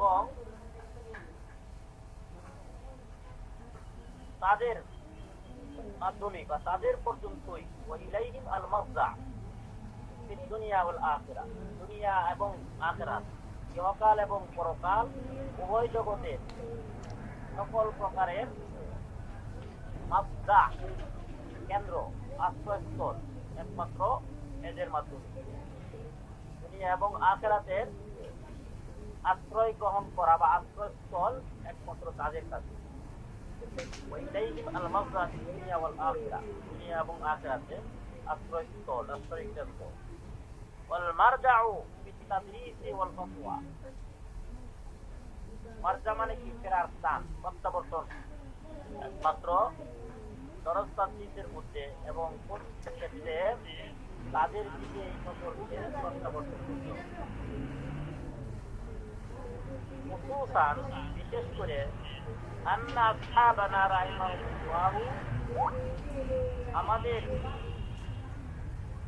এবং তাদের মাধ্যমে বা তাদের পর্যন্তই ওয়াইলাইহিম আল মারজা ফিদ দুনিয়া ওয়াল আখিরা, দুনিয়া এবং আখিরাত, ইহকাল এবং পরকাল উভয় জগতের সকল প্রকারের মারজা কেন্দ্র, আশ্রয়স্থল একমাত্র এদের মাধ্যমে। দুনিয়া এবং আখিরাতের আশ্রয় গ্রহণ করা বা আশ্রয়স্থল একমাত্র তাদের কাছে। ওয়াইলাইহিম আল মারজা ফিদ দুনিয়া ওয়াল আখিরা, দুনিয়া এবং আখিরাতে আশ্রয়স্থল, আশ্রয় কেন্দ্র। ওয়াল মারজাউ ফিত তাদরিস ওয়াল ফাতওয়া, মারজা মানে কি? ফেরার স্থান, প্রত্যাবর্তন একমাত্র দরজ তাদরিসের মধ্যে এবং প্রত্যেক ক্ষেত্রে তাদের দিকে এই সকলকে প্রত্যাবর্তন করতে হবে। খুসুসান বিশেষ করে আন্না আসহাবানা রাহিমাহুল্লাহু, আমাদের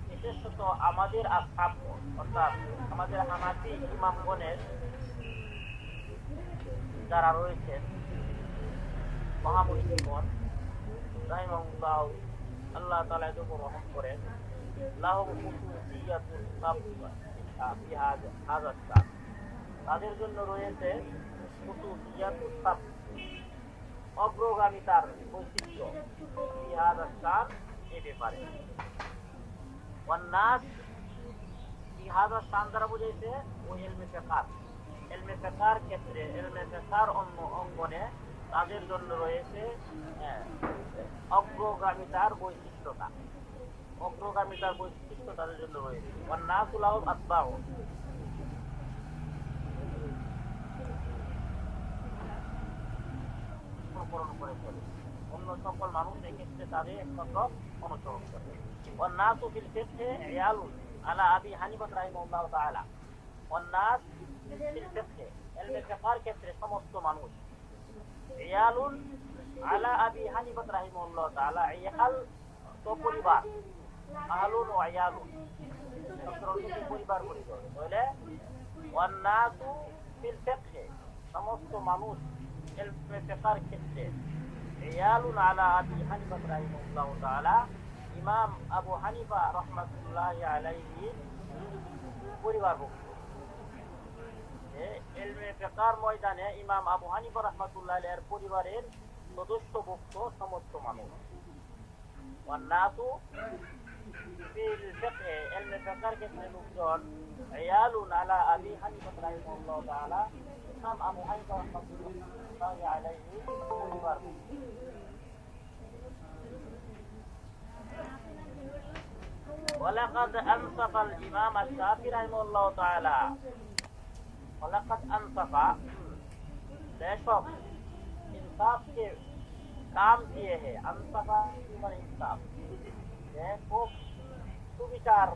বিশেষত আমাদের আসহাব অর্থাৎ আমাদের হানাফি ইমামগণের যারা রয়েছেন মহামুদ্দিগণ রাহিমাহুল্লাহ, আল্লাহ তাআলা এদের উপর রহম করেন, লাহুম খুসুসিয়াতুন সাবতা ফি হাযা শান, তাদের জন্য রয়েছে খুসুসিয়াতুন সাবত, অগ্রগামিতার বৈশিষ্ট্য ফি হাযা শান, এই ব্যাপারে। ওয়ান নাস ফি হাযা শান দ্বারা বুঝাইছে ওই ইলমে ফিকহ, ইলমে ফিকহর ক্ষেত্রে, ইলমে ফিকহর অঙ্গনে তাদের জন্য রয়েছে অগ্রগামিতার বৈশিষ্ট্যতা, অগ্রগামিতার বৈশিষ্ট্য তাদের জন্য রয়েছে। ওয়ান নাসু লাহুম আতবাউ, অনুসরণ করে চলে, অন্য সকল মানুষ এক্ষেত্রে তাদের একমাত্র অনুসরণ করে। ওয়ান নাসু ফিল ফিকহি ইয়ালুন আলা আবি হানিফা রাহিমাহুল্লাহ তাআলা, ওয়ান নাস ফিল ফিকহি, ইলমে ফিকহর ক্ষেত্রে সমস্ত মানুষ, ইয়ালুন আলা আবি হানিফা রাহিমাহুল্লাহ তাআলা, ইয়াল তো পরিবার, আহলুন ওয়া ইয়ালুন পরিবার পরিবার বলে। ওয়ান নাসু ফিল ফিকহি, সমস্ত মানুষ ইলমে ফিকহর ক্ষেত্রে, ইয়ালুন আলা আবি হানিফা রাহিমাহুল্লাহ তাআলা, ইমাম আবু হানিফা রাহমাতুল্লাহি আলাইহি পরিবারভুক্ত। ইলমে ফিকহর ময়দানে ইমাম আবু হানিফা রাহমাতুল্লাহি আলাইহির পরিবারের সদস্যভুক্ত সমস্ত মানুষ। ওয়ান নাসু ফিল ফিকহি, ইলমে ফিকহর ক্ষেত্রে লোকজন, ইয়ালুন আলা আবি হানিফা রাহিমাহুল্লাহ তাআলা, ইমাম আবু হানিফা রাহমাতুল্লাহি আলাইহি পরিবারভুক্ত। ولقد أنصف الإمام الشافعي رحمه الله تعالى, ولقد أنصف बेशक इंसाफ के काम किए हैं, अंसफा पर इंसाफ, খুব সুবিচার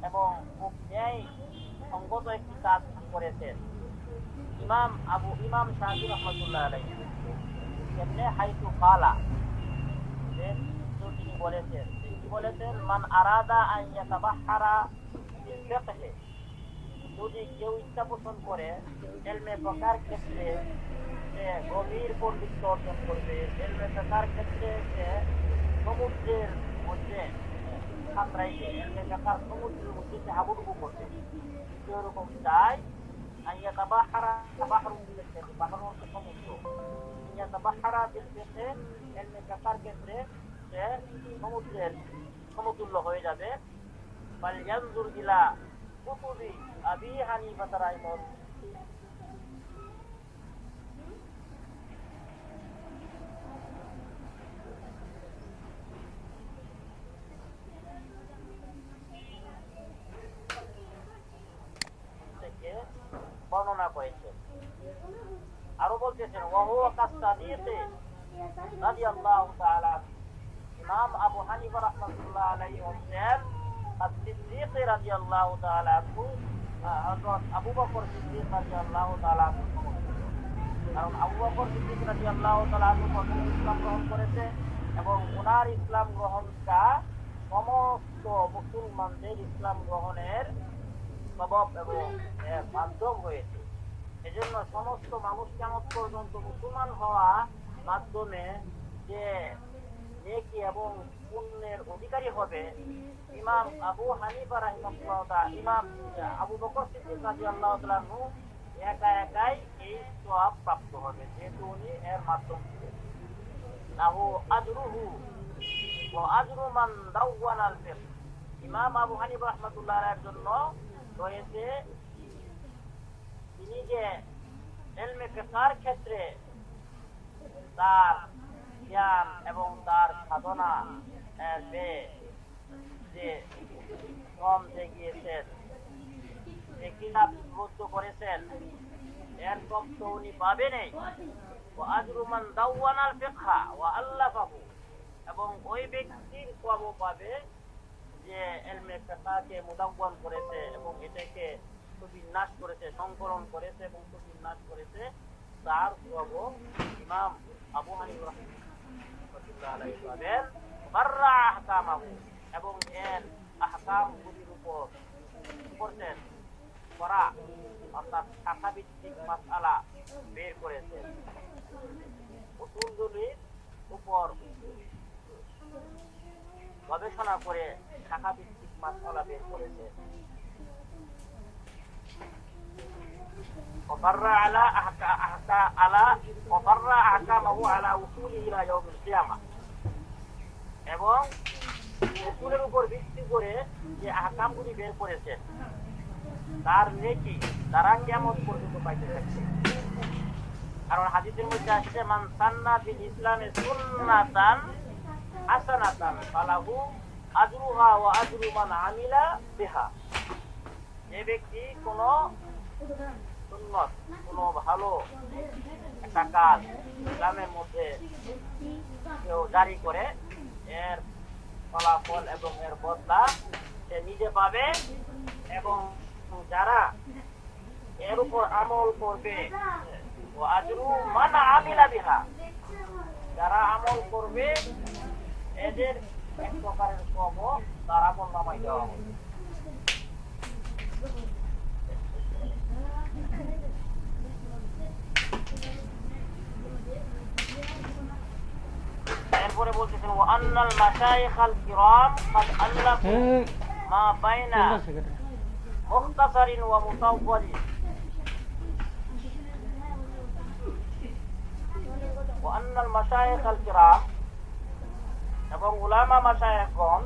এবং খুব ন্যায় সঙ্গত একটি কাজ করেছেন ইমাম শাফিঈ রাহমাতুল্লাহ আলাইহি। কেমনে? হাইতু কালা, যে তিনি বলেছেন, মান আরাদা আন ইয়াতাবাহহারা ফিল ফিকহি, যদি কেউ ইচ্ছা পোষণ করে ইলমে ফিকহর ক্ষেত্রে সে গভীর পণ্ডিত্য অর্জন করবে, ইলমে ফিকহর ক্ষেত্রে সে সমুদ্রের মধ্যে সাঁতরাইবে, ইলমে ফিকহর সমুদ্রের মধ্যে সে হাবুডুবু করবে, এরকম চাই। আন ইয়াতাবাহহারা, বাহরুন ফিল ফিকহি, বাহর অর্থ সমুদ্র, ইয়াতাবাহহারা ফিল ফিকহি, ইলমে ফিকহর ক্ষেত্রে সে সমুদ্রের সমতুল্য হয়ে যাবে। ফালইয়ানজুর ইলা কুতুবি আবি হানিফা রাহিমাহুল্লাহ, থেকে বর্ণনা করেছেন। আরো বলতেছেন, ওয়া হুয়া কাসসাদিকি রাদিয়াল্লাহু তাআলা, ইমাম আবু হানিফা রাহমাতুল্লাহ আলাইহি হচ্ছেন as-সিদ্দিক রাদিয়াল্লাহু তাআলা আনহু, হযরত আবু বকর সিদ্দিক রাদিয়াল্লাহু তাআলা আনহু। কারণ আবু বকর সিদ্দিক রাদিয়াল্লাহু তাআলা আনহু প্রথমে ইসলাম গ্রহণ করেছে এবং ওনার ইসলাম গ্রহণটা সমস্ত মুসলমানদের ইসলাম গ্রহণের সবব এবং মাধ্যম হয়েছে। এজন্য সমস্ত মানুষ কিয়ামত পর্যন্ত মুসলমান হওয়া মাধ্যমে যে নেকি এবং পুণ্যের অধিকারী হবে, ইমাম আবু হানিফা রাহিমাহুল্লাহ তাআলা, ইমাম আবু বকর সিদ্দিক রাদিয়াল্লাহু তাআলা আনহু একা একাই এই সওয়াব প্রাপ্ত হবে, যেহেতু উনি এর মাধ্যম ছিলেন। লাহু আজরুহু ওয়া আজরু মান দাওয়ানাল ফিকহ। ইমাম আবু হানিফা রাহমাতুল্লাহ আলাইহির জন্য রয়েছে তিনি যে ইলমে ফিকহের ক্ষেত্রে তার জ্ঞান এবং তার সাধনা যে কম গিয়েছেন, যে কিতাব রুদ্ধ করেছেন, এর সব তো উনি পাবেনই। ওয়া আজরু মান দাওয়ানাল ফিকহা ওয়া আল্লাফাহু, এবং ওই ব্যক্তির সওয়াবও পাবে যে ইলমে ফিকহকে মুদাওয়ান করেছে এবং এটাকে সুবিন্যাস করেছে, সংকলন করেছে এবং সুবিন্যাস করেছে, তার সওয়াবও ইমাম আবু হানিফা রাহমাতুল্লাহ আলাইহি পাবেন। বাররা আহকামাহু, এবং এর আহকামগুলির উপর করতেন করা, অর্থাৎ শাখাভিত্তিক মাসআলা বের করেছেন, উসুলগুলির উপর গবেষণা করে শাখাভিত্তিক মাসআলা বের করেছেন। وفرع أحكامه على وصوله إلى يوم القيامة, এবং উসুলের উপর ভিত্তি করে যে আহকামগুলি বের করেছেন তার নেকি তারা কিয়ামত পর্যন্ত পাইতে থাকবে। কারণ হাদিসের মধ্যে আসছে, মান সান্না ফিল ইসলামে সুন্নাতান হাসানাতান ফালাহু আজরুহা ওয়া আজরু মান আমিলা বিহা। যে ব্যক্তি কোনো সুন্নত, কোনো ভালো একটা কাজ ইসলামের মধ্যে কেউ জারি করে, এর ফলাফল এবং এর বদলা সে নিজে পাবে, এবং যারা এর উপর আমল করবে, আজরু মান আমিলা বিহা, যারা আমল করবে এদের এক প্রকারের সওয়াবও তার আমল নামায় দেওয়া হবে। এরপরে বলতেছেন, ওয়া আন্নাল মাশায়েখাল কিরাম قد আল্লাফু মা বাইনা মুখতাসারিন ওয়া মুতাওয়ালিন। ওয়া আন্নাল মাশায়েখাল কিরাম, এবং উলামা মাশায়েখগণ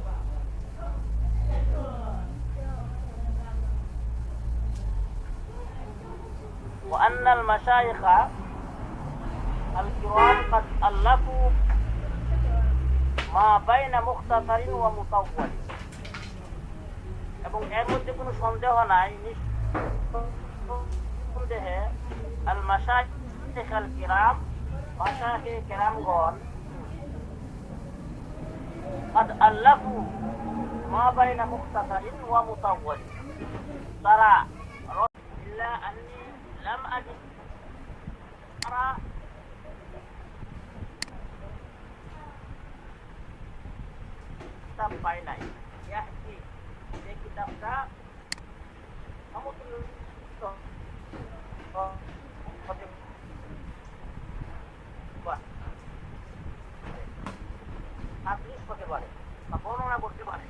ওয়া আন্নাল মাশায়েখা আল কিরাম قد আল্লাফু মা বাইনা মুখতাসারিন ওয়া মুতাওয়ালিন, এবং এর মধ্যে কোনো সন্দেহ নাই, নিঃসন্দেহে আল মাশায়েখ আল কিরাম, মাশায়েখ কিরামগণ قد আল্লাফু মা বাইনা মুখতাসারিন ওয়া মুতাওয়ালিন, তারা ইল্লা আন্নী লাম আজিদ কিতাব পাই নাই, ইয়াহকি এই কিতাবটা সমতুল্য হতে পারে বা বর্ণনা করতে পারে।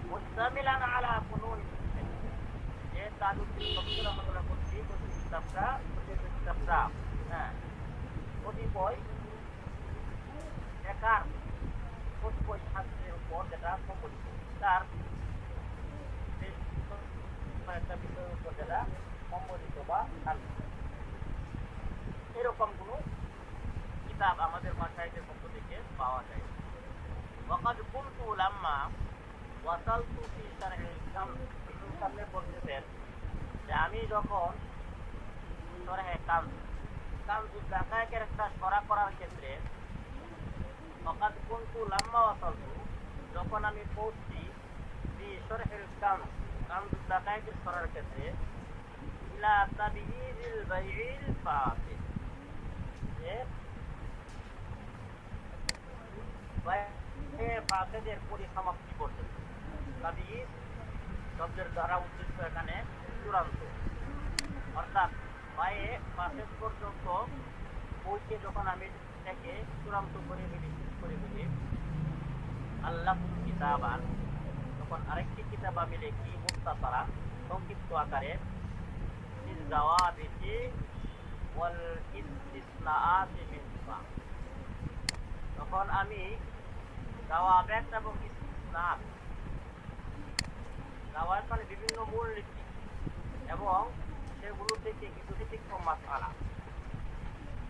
মুস্তামিলান আলা ফুনুন, যে তাজউদ্দিন বখরি রাহমাতুল্লাহ কর্তৃক কিতাবটা কতিপয় একার কতিপয় শাস্ত্রের উপর যেটা সম্বলিত, তার একটা বিষয়ের উপর যেটা সম্বলিত বা এরকম কোন কিতাব আমাদের মাশায়েখের পক্ষ থেকে পাওয়া যায়। ওয়াকাদ কুনতু লাম্মা ওয়াসালতু ফি শারহিল কামস, সামনে বলতেছেন যে আমি যখন শরহে কামসুদ দাকায়েকের একটা শরহ করার ক্ষেত্রে, ওয়াকাদ কুনতু লাম্মা ওয়াসালতু, যখন আমি পৌঁছি ফি في شرح كنز الدقائق الصغيرة ক্ষেত্রে إلى تبييض البيع الفاسد ফাসেদের পরিসমাপ্তি পর্যন্ত। তাবিঈদ শব্দের দ্বারা উদ্দেশ্য এখানে চূড়ান্ত, অর্থাৎ পায়ে ফাসেদ পর্যন্ত পৌঁছে যখন আমি এটাকে চূড়ান্ত করে ফেলি আল্লাহ কিতাবান, তখন আরেকটি কিতাব আমি লিখি মুখতাসারা সংক্ষিপ্ত আকারে জাওয়াবিতি ওয়াল ইসতিসনাআতি মিনহা। তখন আমি জাওয়াবাত এবং ইসতিসনাআত, জাওয়াবাত মানে বিভিন্ন মূলনীতি এবং সেগুলো থেকে কিছু ব্যতিক্রম মাসআলা,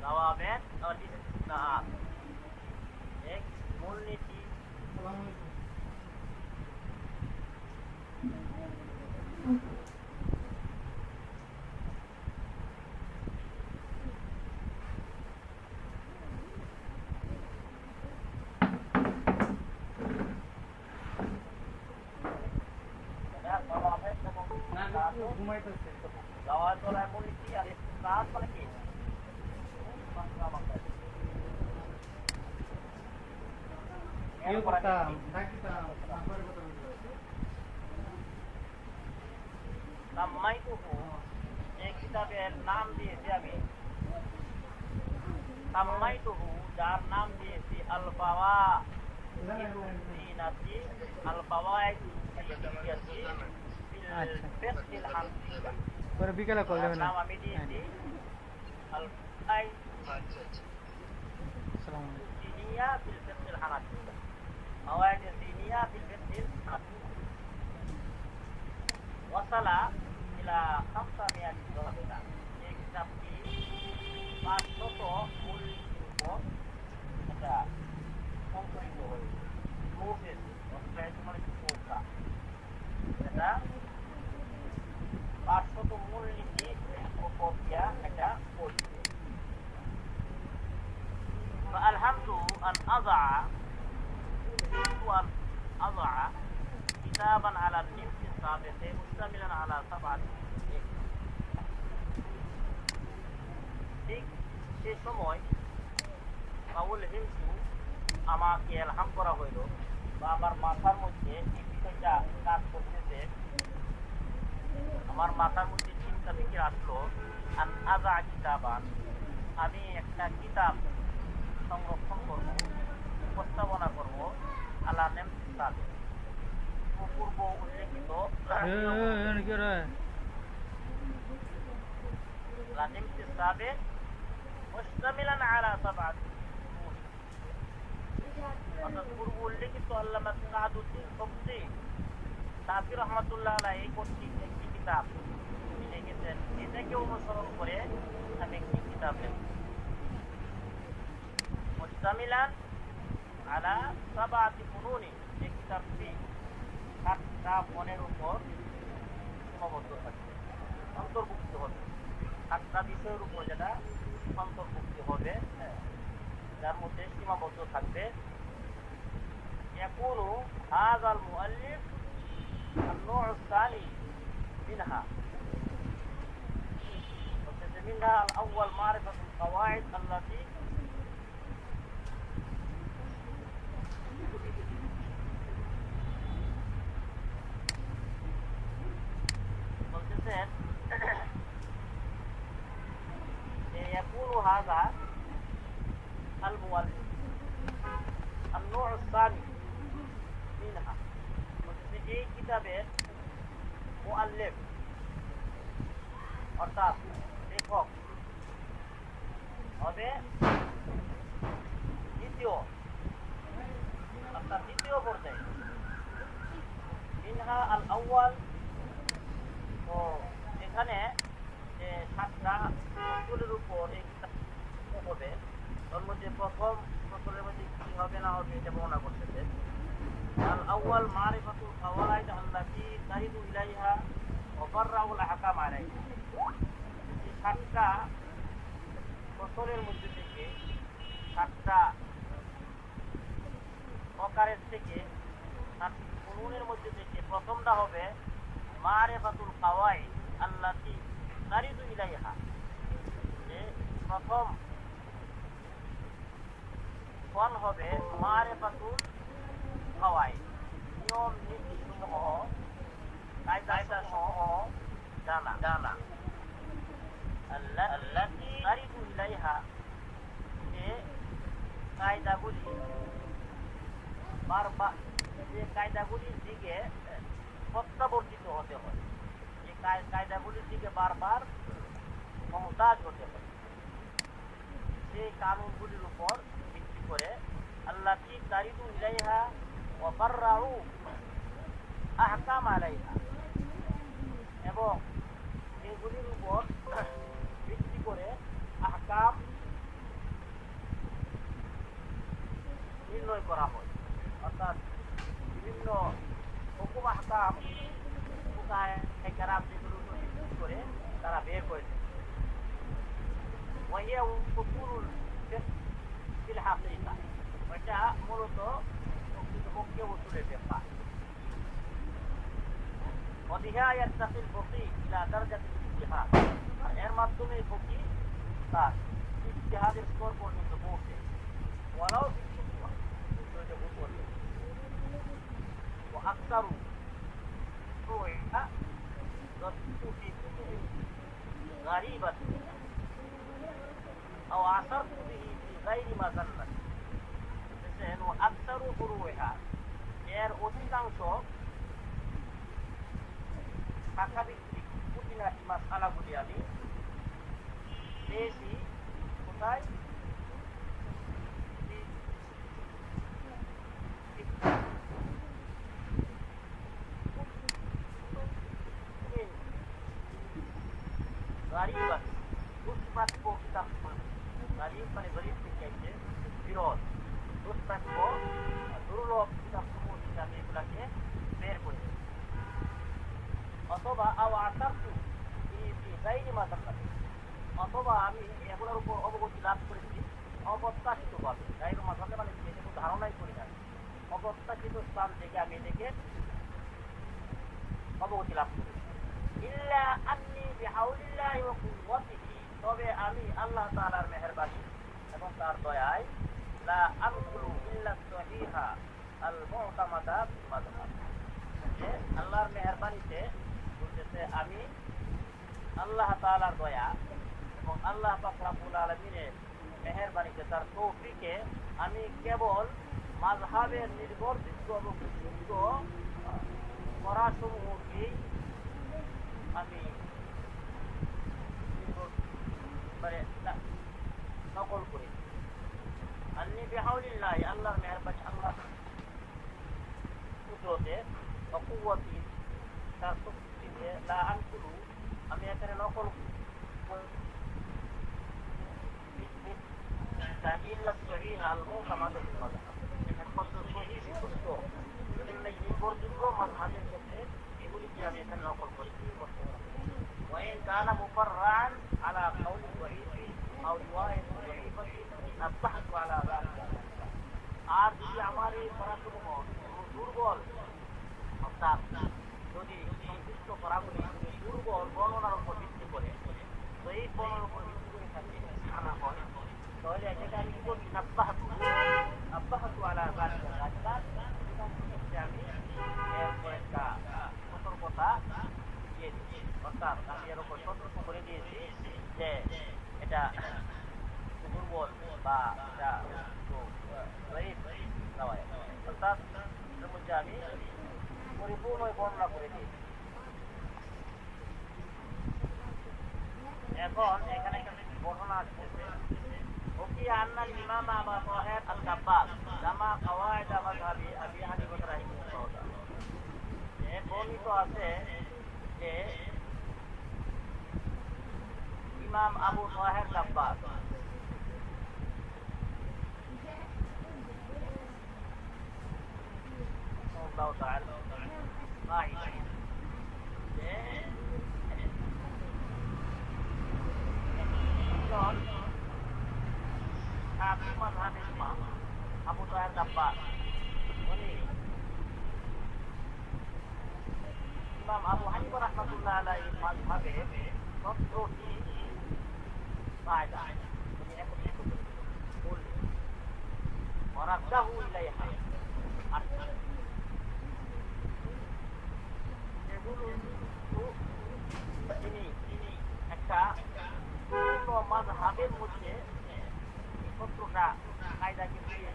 জাওয়াবাত ও ইসতিসনাআত এক মূলনীতি কিতাবের নাম দিয়েছি আমি, সাম্মাইতুহু যার নাম দিয়েছি আল ফাওয়াইদু জিনাতি আল ফাওয়াইদু জিনাতি ফিল ফিকহিল হানাফিয়া। পরে বিকেলে কল দেবেন। নাম আমি দিয়েছি আল ফাওয়াইদ আসসালামু আলাইকুম জিনিয়া ফিল ফিকহিল হানাফিয়া, ফাওয়াইদ জিনিয়া ফিল ফিকহিল হানাফিয়া। ওয়াসালা ইলা 500 দরজা। এই কিতাবটি 500 মূলনীতির উপর এটা সংকলিত হয়েছে। মুফিদ মানে পুস্তক, এটা 500 মূলনীতি উপর দিয়া এটা পড়ছে। فألهمت أن أضع كتابا على النمط السابق مشتملا على 7 ঠিক সেই সময় বাউল হিন্দু আমাকে এলহাম করা হইল বা আমার মাথার মধ্যে এই বিষয়টা কাজ করতেছে, আমার মাথার মধ্যে চিন্তা ফিকির আসলো আন আযা কিতাবান, আমি একটা কিতাব সংরক্ষণ করব, উপস্থাপনা করব আলা নেমতি সাবিক, পূর্ব উল্লেখিত নেমতি সাবিক মুশতামিলান আলা 7 উসুল, অর্থাৎ পূর্ব উল্লেখিত আল্লামা সাদউদ্দিন সবজি সাফি রহমাতুল্লাহ আলাইহি কর্তৃক একটি কিতাব লিখেছেন। এটাকে অনুসরণ করে আমি একটি কিতাব লিখব মুশতামিলান আলা 7 ফুনুনি। এই কিতাবটি 7টা ফনের উপর সীমাবদ্ধ থাকবে, অন্তর্ভুক্ত হবে, 7টা বিষয়ের উপর যেটা অন্তর্ভুক্ত হবে, যার মধ্যে সীমাবদ্ধ থাকবে। يكون هذا المؤلف النوع الثاني منها منها الأول معرفة القواعد التي يكون هذا المؤلف النوع الثاني منها এই কিতাবের মুআল্লিফ অর্থাৎ লেখক হবে দ্বিতীয় পর্যায়ে মিনহা আল আউয়াল। তো এখানে যে 7টা ফসলের উপর এই কিতাব হবে, তার মধ্যে প্রথম ফসলের মধ্যে কি হবে না হবে এটা বর্ণনা করতেছে। আল আউয়াল মারিফাতুল ফাওয়াইদ আল্লাতী তারিদু ইলাইহা ওয়া ফাররাউল আহকাম আলাইহা। এই 7টা ফসলের মধ্যে থেকে 7টা প্রকারের থেকে ফুনুনের মধ্যে থেকে প্রথমটা হবে মারিফাতুল কাওয়াইদ আল্লাতী তারিদু ইলাইহা, যে প্রথম ফল হবে মারিফাতুল কাওয়াইদ, নিয়ম নীতিসমূহ কায়দাসমূহ জানা। আল্লাতী তারিদু ইলাইহা, যে কায়দাগুলি বারবার, যে কায়দাগুলির দিকে প্রত্যাবর্তিত হতে হয়, যে কায়দাগুলির দিকে বারবার মহতাজ হতে হয়, সেই কানুনগুলির উপর ভিত্তি করে আল্লাতী তারিদু ইলাইহা ওয়া ফাররাউ আহকাম আলাইহা, এবং এগুলির উপর ভিত্তি করে আহকাম নির্ণয় করা হয়, অর্থাৎ বিভিন্ন হুকুম আহকাম যেগুলোর উপর ভিত্তি করে তারা বের করেছে। এটা মূলত প্রকৃতপক্ষে উসুলের ব্যাপার। এর মাধ্যমে ফকি তার ইজতিহাদের স্তর পর্যন্ত পৌঁছে, ওয়ালাও وأكثر فروعها تصدق في كتب غريبة أو عثرت به في غير مظنة وأكثر فروعها এর অধিকাংশ শাখাভিত্তিক খুঁটিনাটি মাসআলাগুলি আমি পেয়েছি কোথায়? গরিব দুষ্প্রাপ্য কিতাব, গরিব মানে গরিব থেকে বিরোধ, দুষ্প্রাপ্য দুর্লভ কিতাব সমূহ থেকে আমি এগুলাকে বের করেছি। অথবা অথবা আমি এগুলোর উপর অবগতি লাভ করেছি অপ্রত্যাশিত ভাবে, গাইর মাঝে মানে যেটুকু ধারণাই করি না, অপ্রত্যাশিত স্থান থেকে আমি এটাকে অবগতি লাভ করেছি। ইল্লা আন্নী বিহাউলিল্লাহি ওয়া কুওয়াতিহি, তবে আমি আল্লাহ তাআলার মেহেরবানি এবং তার দয়ায় লা আমকুলু ইল্লা সহিহা আল মুতামাদা ফিল মাযহাব, যে আল্লাহর মেহেরবানিতে বলতেছে আমি আল্লাহ তাআলার দয়া এবং আল্লাহ পাক রব্বুল আলামিনের মেহেরবানিতে, তার তৌফিকে আমি কেবল মাযহাবের নির্ভরযোগ্য এবং বিশুদ্ধ পড়াসমূহকেই আমি নকল করি। আন্নী বিহাউলিল্লাহি, আল্লাহর মেহেরবানি, আল্লাহর কুদরতে ওয়া কুওয়াতি, তার শক্তিতে, লা আনকুলু, আমি এখানে নকল ইল্লা সহিহা আল মুতামাদা ফিল মাযহাব, একমাত্র সহিহ বিশুদ্ধ নির্ভরযোগ্য মাযহাবের ক্ষেত্রে এগুলিকে আমি এখানে নকল করি। وإن كان مفرعا على قول ضعيف أو رواية ضعيفة نبهت على ذلك, আর যদি আমার এই পড়াসমূহ দুর্বল, অর্থাৎ যদি সংশ্লিষ্ট পড়াগুলি দুর্বল বর্ণনার উপর ভিত্তি করে, তো এই বর্ণনার উপর ভিত্তি করে থাকে আনা হয়, তাহলে এটাকে আমি কি করছি? নাব্বাহাতু আলা যালিকা, আমি এরপর একটা সতর্কতা দিয়ে দিচ্ছি, অর্থাৎ আমি এর উপর সতর্ক করে দিয়েছি যে এটা দুর্বল বা এটা অর্থাৎ এর মধ্যে আমি পরিপূর্ণ বর্ণনা করে দিয়েছি। এখন এখানে বর্ণনা আসতেছে وفي أن الإمام أبا طاهر الكباس جمع قواعد مذهب أبي حنيفة رحمه الله تعالى, বর্ণিত আছে যে ইমাম আবু তাহের কাব্বাস আবু তাহের কাব্বাস উনি ইমাম আবু হানিফা রাহমাতুল্লাহ আলাইহি মাযহাবে 17টি কায়দা তিনি একত্রিত করেছেন বললেন ওয়ারাদাহু ইলাইহা আর এগুলো তিনি একটা পূর্ণ মাযহাবের মধ্যে 17টা কায়দাকে দিয়ে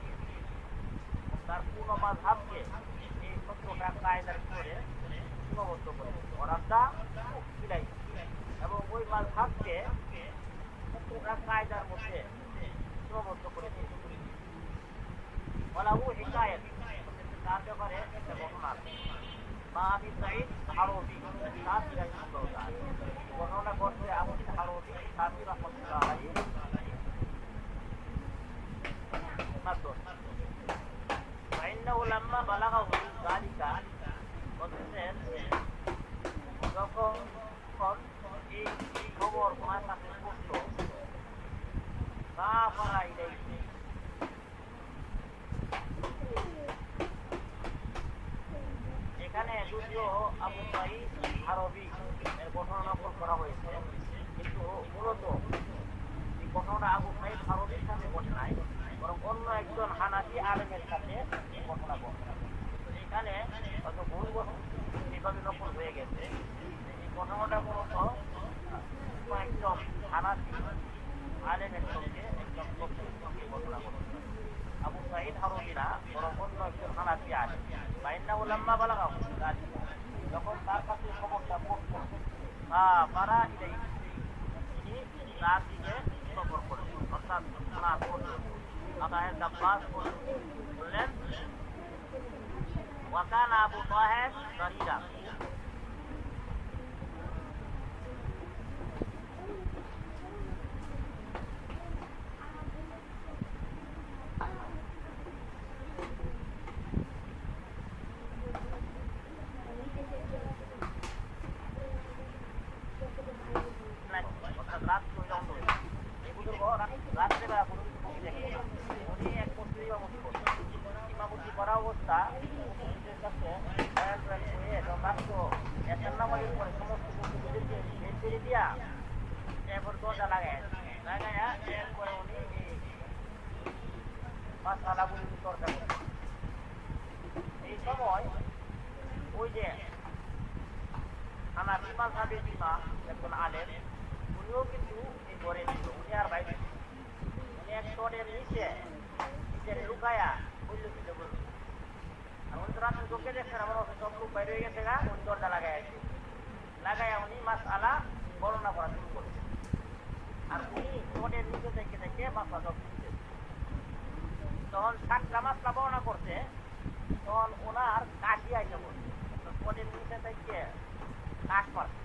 তার পূর্ণ মাযহাবকে এই 17টা কায়দার ভিতরে সীমাবদ্ধ করেছেন ওয়ারাদা ইলাই এবং ওই মাযহাবকে 17টা কায়দার মধ্যে সীমাবদ্ধ করেছেন ওয়ালাহু হিকায়াত তার ব্যাপারে একটা ঘটনা আছে মা আবি সাঈদ হারবি সাহাবী রাহিমাহুল্লাহ তাআলা বর্ণনা করছে আবু সাঈদ হারবি সাহাবী রাহমাতুল্লাহ আলাইহি মাসুদ ফাইন্নাহু লাম্মা বালাগাহু যালিকা বলতেন যখন এই খবর ওনার কাছে পৌঁছলো কাফারা ইলাইহি এখানে যদিও আবু সাঈদ হারবি এর ঘটনা নকল করা হয়েছে কিন্তু মূলত এই ঘটনাটা আবু সাঈদ হারবির সাথে ঘটে নাই বরং অন্য একজন হানাফি আলেমের সাথে এই ঘটনা ঘটে এখানে হয়তো ভুল এইভাবে নকল হয়ে গেছে এই ঘটনাটা মূলত একজন হানাফি আলেমের সঙ্গে একজন ঘটনা ঘটে আবু সাঈদ হারবি না বরং অন্য একজন হানাফি আলেম ফাইন্নাহু লাম্মা বালাগাহু যালিকা যখন তার কাছে খবরটা পৌঁছল ফারা ইলাইহি তিনি তার দিকে সফর করলেন অর্থাৎ ওনার আতাহের আব্বাস বললেন ওয়া কানা আবু তাহের দারিরা এই সময় ওই যে হানাফি মাযহাবের ইমাম একজন আলেম উনিও কিন্তু এই ঘরে ছিল উনি আর বাইরে উনি এক স্তরের নিচে লুকায়া উল্লেখিত করছেন আর উনি তো রাতের চোখে দেখছেন আমার সব লোক বাইরে হয়ে গেছে গা উনি দরজা লাগাইয়া উনি মাসআলা বর্ণনা করা শুরু করেছেন আর উনি স্তরের নিচে থেকে মাসআলা সব শুনছেন তখন 7টা মাসআলা বর্ণনা করতে তখন ওনার কাশি আইসা বলছে স্তরের নিচে থেকে কাশ পাচ্ছে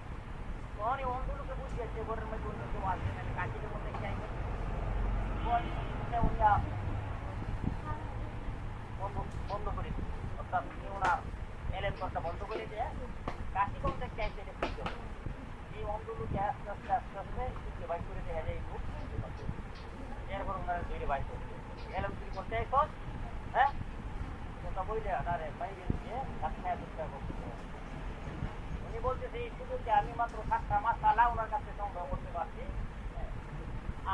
তখন এই অন্ধলোকে বুঝিয়েছে ঘরের মধ্যে অন্য কেউ আসবে না কাশির মধ্যে কি আইবে বন্ধ করে দিচ্ছে অর্থাৎ উনি ওনার এলেন ঘরটা বন্ধ করে দিয়ে কাশি কোন থেকে আইসে এই অন্ধলোকে আস্তে আস্তে বাইক করে দেখা যায় এই লোক এরপর ওনারা ধরে বাইক করছে এলম চুরি করতে আইসো হ্যাঁ কথা বইলে আরে বাইরে দিয়ে রাস্তায় চেষ্টা করতে উনি বলতেছে এই সুযোগে আমি মাত্র 7টা মাসআলা ওনার কাছে সংগ্রহ করতে পারছি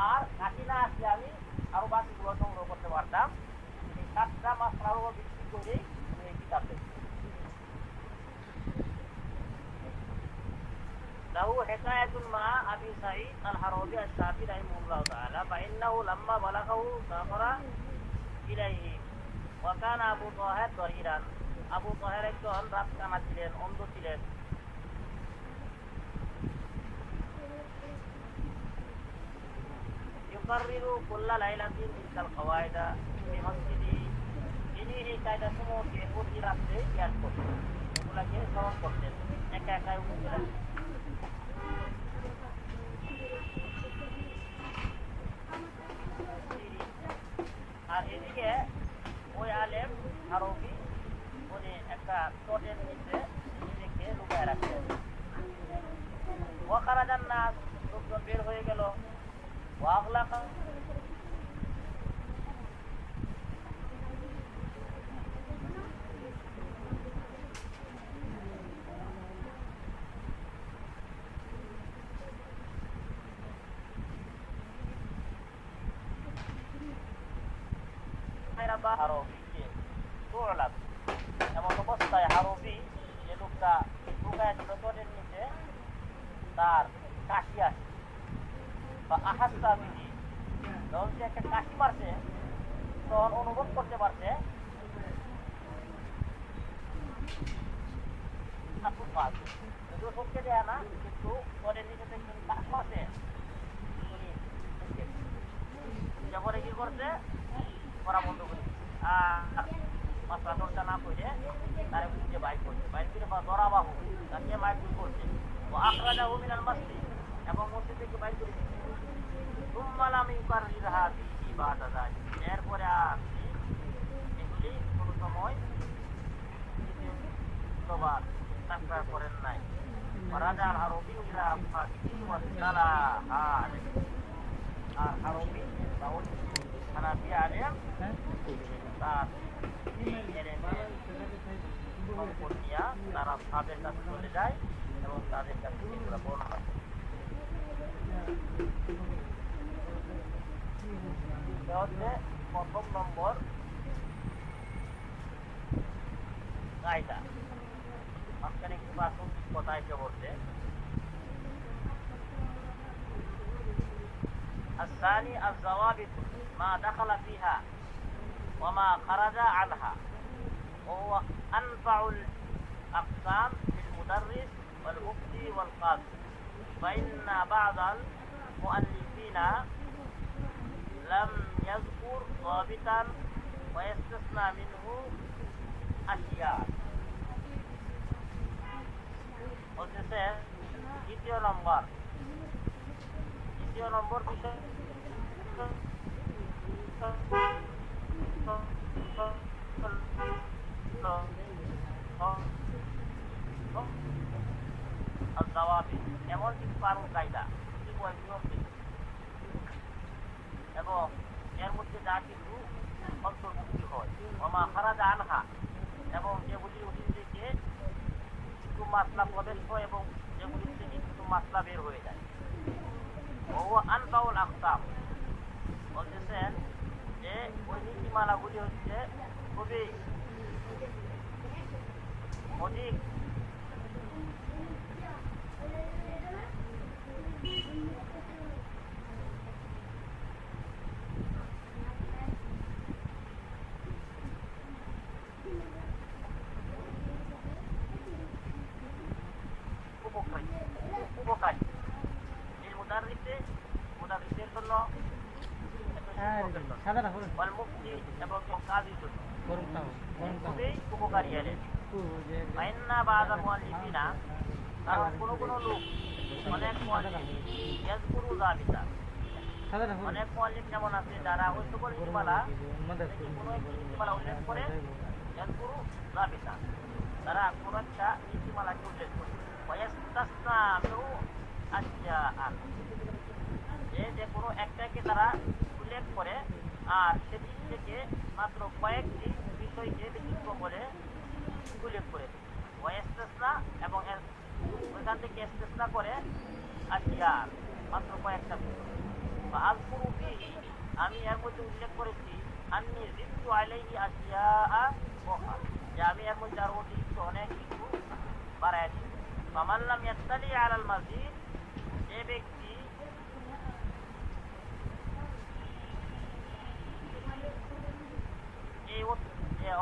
আর কাশি না আসলে আমি আরো বাকিগুলো সংগ্রহ করতে পারতাম এই 7টা মাসআলার উপর ভিত্তি করেই উনি এই কিতাব লিখেছেন লাহু হিকায়াতুন মা আবি সাঈদ আল-হারবি আশ-শাফি রাহিমাহুল্লাহু তাআলা ফাইন্নাহু লাম্মা বালাগাহু সাফারা ইলাইহি ওয়া কানা আবু তাহের দরিরান আবু তাহের একজন রাতকানা ছিলেন অন্ধ ছিলেন ইউকাররিরু কুল্লা লাইলাতিন তিলকাল কাওয়াইদা ফি মসজিদি তিনি এই কায়দাসমূহকে প্রতি রাত্রে জ্ঞান করতেন এগুলাকে স্মরণ করতেন একা একা উঠছিলেন আর এদিকে ওই আলেম হারবি উনি একটা চটের নিচে নিজেকে লুকায় রাখতেন ওয়াখারাজান নাস লোকজন বের হয়ে গেল ওয়াগলাকা বা আরবিকে তুলাব এমন অবস্থায় আরবি যে লোকটা লুকায় টোটনের নিচে তার কাশি আসে বা আহাস্তা বিধি যখন সে একটা কাশি মারছে তখন অনুভব করতে পারছে যদিও সবকে দেয় না কিন্তু পরের নিচে একজন কাশ মারছে পরে কি করছে করা বন্ধ করে আর মাসলাটা না করে তার বুঝে বাইক করছে বাইক করে বা দরাবাহু তাকে মাইকুল করছে ও আখরাজা মিনাল মসজিদ এবং মসজিদ থেকে বাইক করে দিচ্ছে তুম্মালাম ইউকাররিরহা ফি বাদা যালিক এরপরে আর এগুলি কোনো সময় দ্বিতীয়বার তাকরার করেন নাই রাজা আরবি ইলা আফাকিহি ওয়া সালাহা আর আরবি বাউল হানাফি আলেম তার তারা তাদের কাছে চলে যায় এবং তাদের কাছে এগুলো বর্ণনা হচ্ছে প্রথম নম্বর কায়দা মাঝখানে কিছু প্রাসঙ্গিক কথা এসে বলছে الثاني الضوابط ما دخل فيها وما خرج عنها وهو أنفع الأقسام للمدرس والمفتي والقاضي فإن بعض المؤلفين لم يذكر ضابطا ويستثنى منه أشياء বলতেছে দ্বিতীয় নম্বর বিষয় এমন কিছু কারণ কায়দা এবং এর মধ্যে যা কিছু অন্তর্ভুক্তি হয় ওমা খারাজা আনহা এবং যেগুলি অধীন থেকে কিছু মাসলা প্রবেশ হয় এবং যেগুলি থেকে কিছু মাসলা বের হয়ে যায় ও আনকাউল আকসাম বলতেছেন যে ওই নীতিমালাগুলি হচ্ছে খুবই অধিক উপকারী মুদাররিসের জন্য মুফতি এবং কাজীর জন্য খুবই উপকারী এলেন ফাইন্না বাযাল মুআল্লিফিনা কারণ কোনো লোক অনেক মুআল্লিফ ইয়াজকুরু যালিকা অনেক মুআল্লিফ যেমন আছে যারা ওই সকল নীতিমালা কোনো একটি নীতিমালা উল্লেখ করে ইয়াজকুরু যালিকা তারা কোনো একটা নীতিমালাকে উল্লেখ করে ওয়ায়াস্তাসনা মিনহু আশিয়াআন যে কোনো একটাকে তারা উল্লেখ করে আর সেটি থেকে মাত্র কয়েকটি বিষয়কে ব্যতিক্রম বলে উল্লেখ করে ওয়াইস্তেসনা এবং ওইখান থেকে ইস্তেসনা করে আশিয়া মাত্র কয়েকটা বিষয় বা আযকুরু ফীহি আমি এর মধ্যে উল্লেখ করেছি আন্নী যিতু আলাইহি আশিয়া ওয়া যে আমি এর মধ্যে আরো অতিরিক্ত অনেক কিছু বাড়ায় দিই ফামান লাম ইয়াত্তালি আলাল মাজিদ যে ব্যক্তি এই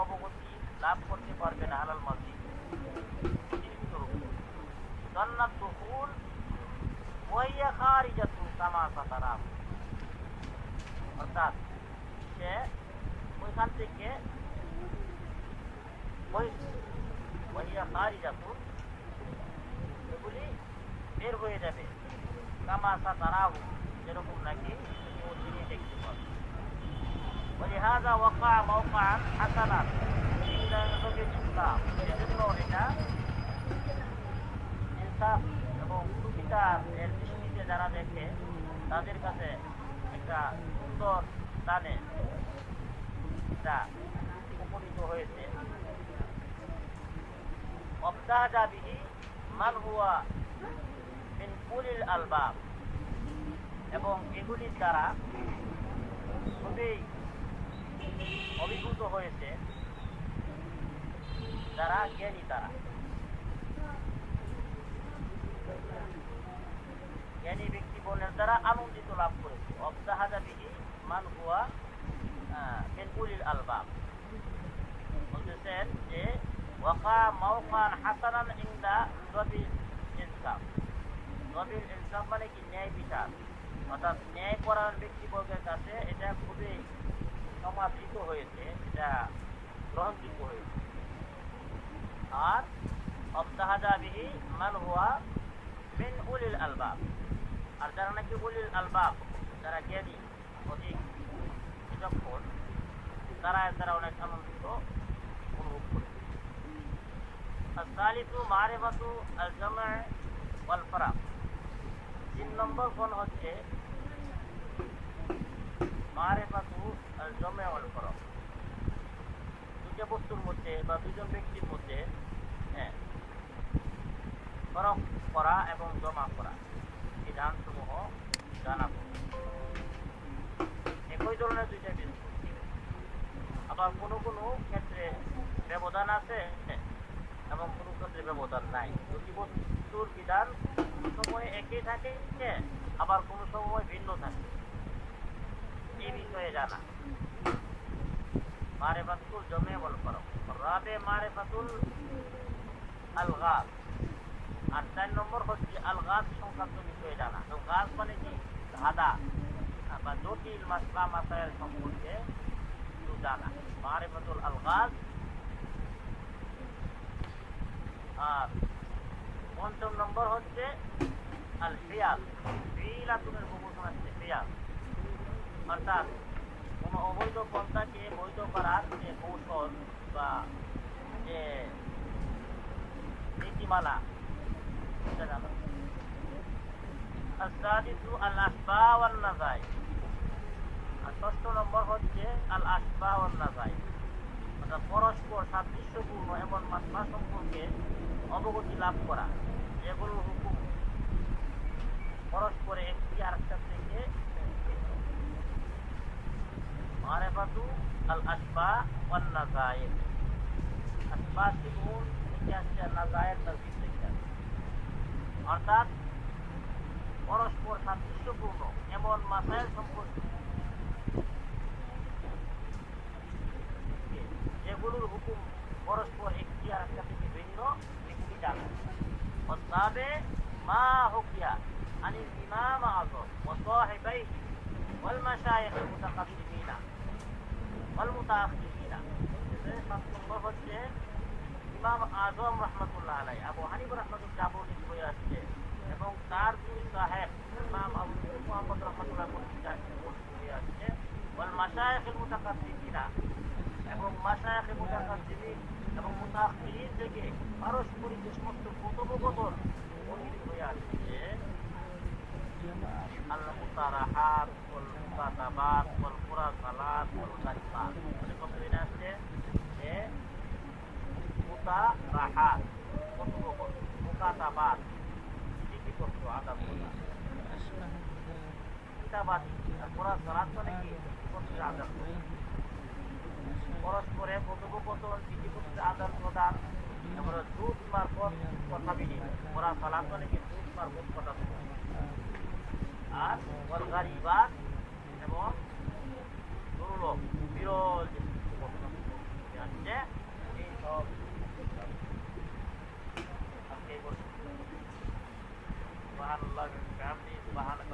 অবগতি লাভ করতে পারবে না আলাল মাজিদ অতিরিক্ত রূপে জান্নাত দুখুল ওয়া হিয়া খারিজাতু কামা সাতারা অর্থাৎ সে ওইখান থেকে ওয়া হিয়া খারিজাতু এগুলি বের হয়ে যাবে কামা সাতারাহু যেরকম নাকি ও তিনি দেখতে পাবে ولهذا وقع موقعا حسنا عند نبي الإسلام এজন্য এটা ইনসাফ এবং সুবিচার এর দৃষ্টিতে যারা দেখে তাদের কাছে একটা সুন্দর স্থানে এটা উপনীত হয়েছে অবতাজা বিহি মান হুয়া মিন উলিল আলবাব এবং এগুলির দ্বারা খুবই অভিভূত হয়েছে যারা জ্ঞানী, তারা জ্ঞানী ব্যক্তিগণের দ্বারা আনন্দিত লাভ করেছে। অবদাহাদা বিহি মান হুয়া মিন উলিল আলবাব, বলতেছেন যে ওয়াকা মাওকান হাসানান ইনদা যাবিল ইনসাফ। যাবিল ইনসাফ মানে কি? ন্যায় বিচার, অর্থাৎ ন্যায় পরায়ণ ব্যক্তিবর্গের কাছে এটা খুবই সমাদৃত হয়েছে, এটা গ্রহণযোগ্য হয়েছে। আর অবদাহাদা বিহি মান হুয়া মিন উলিল আলবাব, আর যারা নাকি উলিল আলবাব, যারা জ্ঞানী, অধিক বিচক্ষণ, তারা এর দ্বারা অনেক আনন্দিত অনুভব করে। الثالث معرفة الجمع والفرق। 3 নম্বর কোণ হচ্ছে মারিফাতু আল জামা ওয়াল ফারাক। দুটো বস্তুর মধ্যে বা দুজন ব্যক্তির মধ্যে ফরক করা এবং জমা করা, বিধানসমূহ জানা। একই ধরনের দুইটা বস্তু, আবার কোনো কোনো ক্ষেত্রে ব্যবধান আছে এবং কোনো ক্ষেত্রে ব্যবধান নাই। দুটি বস্তুর বিধান কোনো সময় একই থাকে, আবার কোনো সময় ভিন্ন থাকে, এই বিষয়ে জানা। মারিফাতুল জামা ওয়াল ফারাক। রাবে মারিফাতুল আলগাব। আর 4 নম্বর হচ্ছে আলগাব সংক্রান্ত বিষয়ে জানা। আলগাব মানে কি? ধাঁধা বা জটিল মাসলা মাসাইল সম্পর্কে জানা, মারিফাতুল আলগাব। আর 5ম নম্বর হচ্ছে আল ফিয়াল। ফিলাতুনের বহুবচন আছে ফিয়াল, অর্থাৎ কোন অবৈধ পন্থাকে বৈধ করার যে কৌশল বা যে নীতিমালা, সেটা জানা। আস-সাদিসু আল আসবা ওয়ান নাযাই। আর 6 নম্বর হচ্ছে আল আসবা ওয়ান নাযাই, অর্থাৎ পরস্পর সাদৃশ্যপূর্ণ এমন মাসলা সম্পর্কে অবগতি লাভ করা, যেগুলোর হুকুম পরস্পরে একটি আরেকটার থেকে ভিন্ন। মারিফাতু আল আসবা ওয়ান নাযাইর। আসবা সিগুন থেকে আসছে, নাযাইর তাসদিদ থেকে আসছে, অর্থাৎ পরস্পর সাদৃশ্যপূর্ণ এমন মাসাইল সম্পর্কে যেগুলোর হুকুম পরস্পর একটি আরেকটা থেকে ভিন্ন, এগুলি জানা। ওয়াসাবে মা হুকিয়া আনিল ইমাম আযম ওয়া সাহিবাইহি ওয়াল মাশায়েখ আল মুতাকাদ্দিমিনা ওয়াল মুতাআখিরিনা। 7 নম্বর হচ্ছে ইমাম আযম রাহমাতুল্লাহ আলাইহি, আবু হানিফা রাহমাতুল্লাহ বর্ণিত হয়ে আসছে, এবং তার দুই সাহেব ইমাম আবু ইউসুফ মুহাম্মদ রাহমাতুল্লাহ বর্ণিত হয়ে আসছে, ওয়াল মাশায়েখ আল মুতাকাদ্দিমিনা, এবং মাশায়েখ মুতাকাদ্দিমিন এবং মুতাআখিরিন থেকে পারস্পরিক যে সমস্ত কথোপকথন বর্ণিত হয়ে আসছে, আল মুতারাহাত ওয়াল মুকাতাবাত ওয়াল মুরাসালাত ওয়াল গারিবাত। মানে কতদিন আসছে যে মুতারাহাত কথোপকথন, মুকাতাবাত চিঠিপত্র আদান প্রদান, কিতাবাতি, আর মুরাসালাত মানে কি? চিঠিপত্রের আদান প্রদান, পরস্পরে কথোপকথন, চিঠিপত্রের আদান প্রদান, তারপরে দূত মারফত কথা বিনিময়। মুরাসালাত মানে কি? দূত মারফত কথা বিনিময়। আর ওয়াল গারিবাত এবং দুর্লভ, বিরল যে আছে, এই সব আজকে এই বলছি। সুবহানাল্লাহ ওয়া বিহামদিহি, সুবহানাক